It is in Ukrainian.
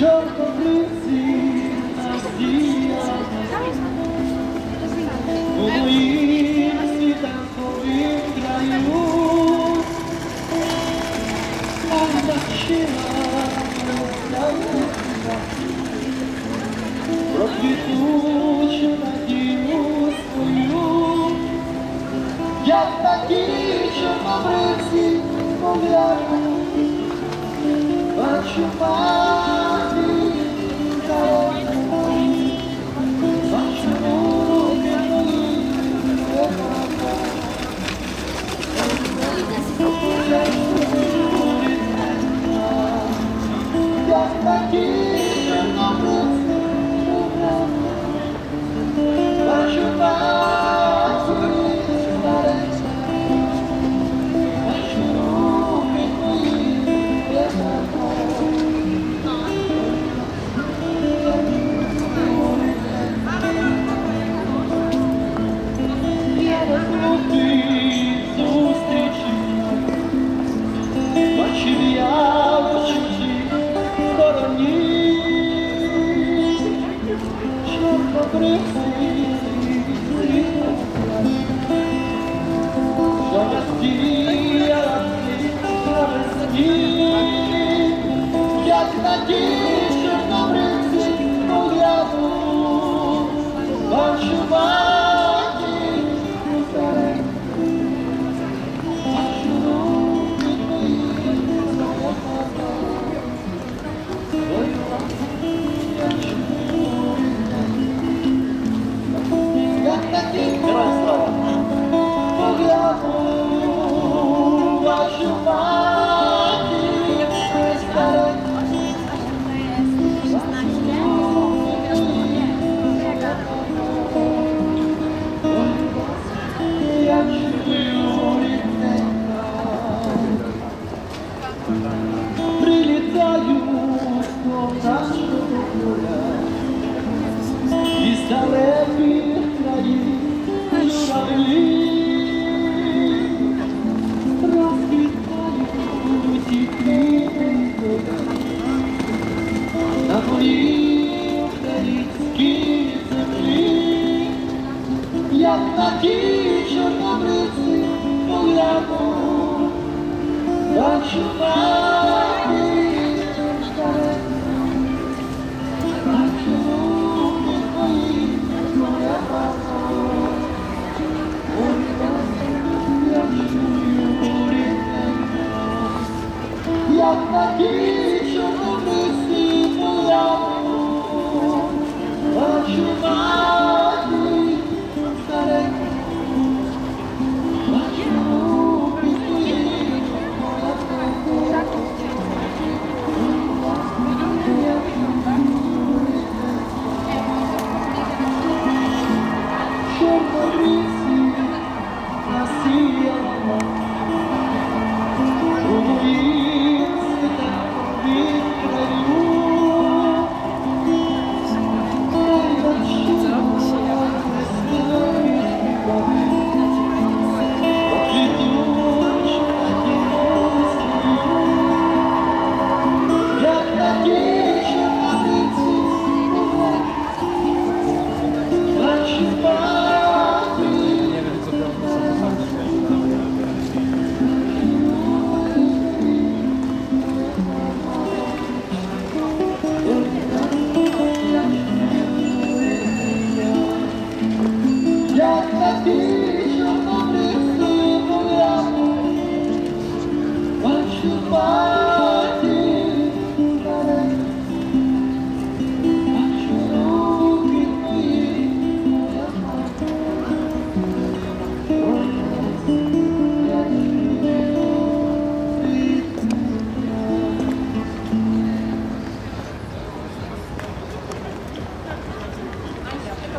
Чорнобривці надія у моїм світанковім краю, бачила про квітучу надію свою, як такі чорнобривці погляну, бачу мати дорогу, бачу руки мої, як такі чорнобривці погляну, бачу мати дорогу, бачу руки мої, бачив я в чужій стороні, чорнобривці що розсіяла навесні, як на ті чорнобривці погляну, бачу маті старе, бачу руки твої, твою ласку я чую, як на ті погляну, бачу маті старе. Прилітаю до нашого поля, із далеких країв журавлі, розквітають і квіти на моїй українській землі, як на ті чорнобривці погляну, бачу